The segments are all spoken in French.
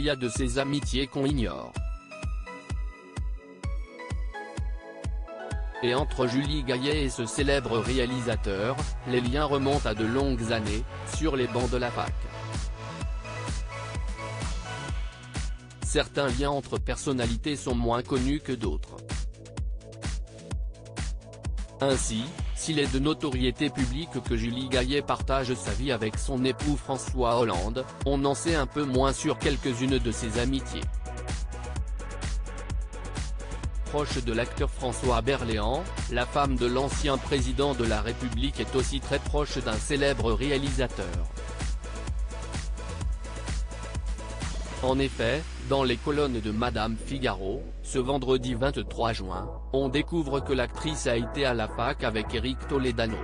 y a de ces amitiés qu'on ignore. Et entre Julie Gaillet et ce célèbre réalisateur, les liens remontent à de longues années, sur les bancs de la fac. Certains liens entre personnalités sont moins connus que d'autres. Ainsi, s'il est de notoriété publique que Julie Gaillet partage sa vie avec son époux François Hollande, on en sait un peu moins sur quelques-unes de ses amitiés. Proche de l'acteur François Berléand, la femme de l'ancien président de la République est aussi très proche d'un célèbre réalisateur. En effet, dans les colonnes de Madame Figaro, ce vendredi 23 juin, on découvre que l'actrice a été à la fac avec Éric Toledano.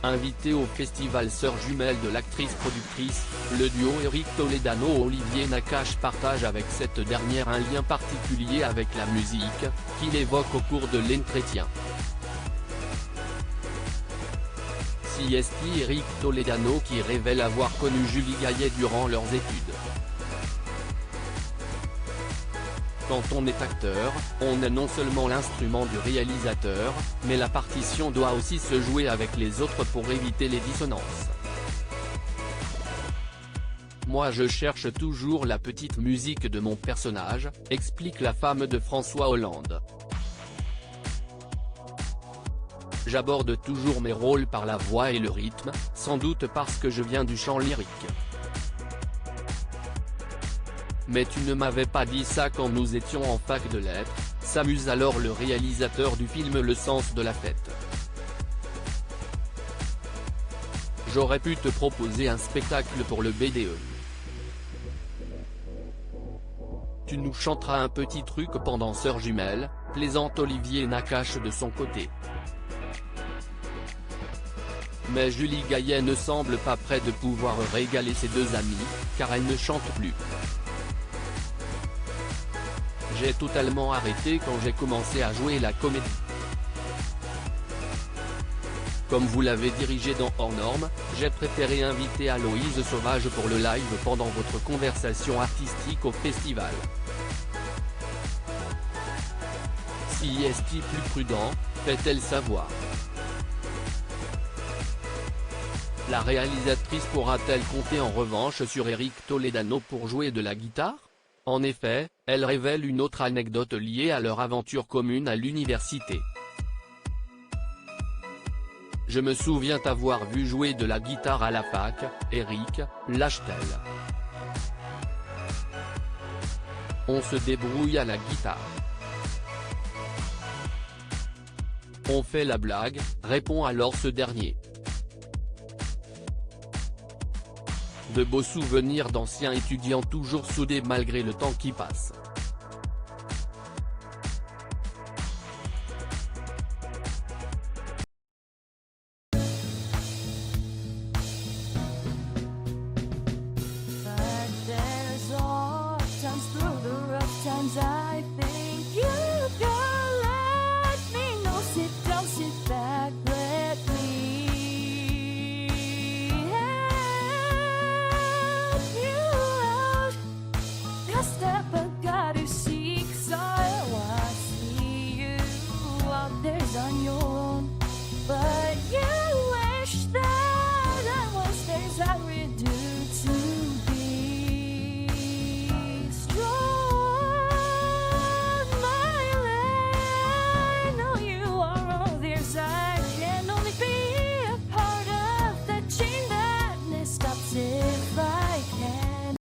Invité au festival Sœurs Jumelles de l'actrice-productrice, le duo Éric Toledano-Olivier Nakache partage avec cette dernière un lien particulier avec la musique, qu'il évoque au cours de l'entretien. CST Éric Toledano qui révèle avoir connu Julie Gaillet durant leurs études. Quand on est acteur, on est non seulement l'instrument du réalisateur, mais la partition doit aussi se jouer avec les autres pour éviter les dissonances. Moi je cherche toujours la petite musique de mon personnage, explique la femme de François Hollande. J'aborde toujours mes rôles par la voix et le rythme, sans doute parce que je viens du chant lyrique. Mais tu ne m'avais pas dit ça quand nous étions en fac de lettres, s'amuse alors le réalisateur du film Le Sens de la fête. J'aurais pu te proposer un spectacle pour le BDE. Tu nous chanteras un petit truc pendant Sœurs Jumelles, plaisante Olivier Nakache de son côté. Mais Julie Gaillet ne semble pas près de pouvoir régaler ses deux amis, car elle ne chante plus. J'ai totalement arrêté quand j'ai commencé à jouer la comédie. Comme vous l'avez dirigé dans Hors Norme, j'ai préféré inviter Aloïse Sauvage pour le live pendant votre conversation artistique au festival. Si est-il plus prudent, fait-elle savoir. La réalisatrice pourra-t-elle compter en revanche sur Éric Toledano pour jouer de la guitare? En effet, elle révèle une autre anecdote liée à leur aventure commune à l'université. Je me souviens t'avoir vu jouer de la guitare à la fac, Éric, lâche-t-elle. On se débrouille à la guitare. On fait la blague, répond alors ce dernier. De beaux souvenirs d'anciens étudiants toujours soudés malgré le temps qui passe. On your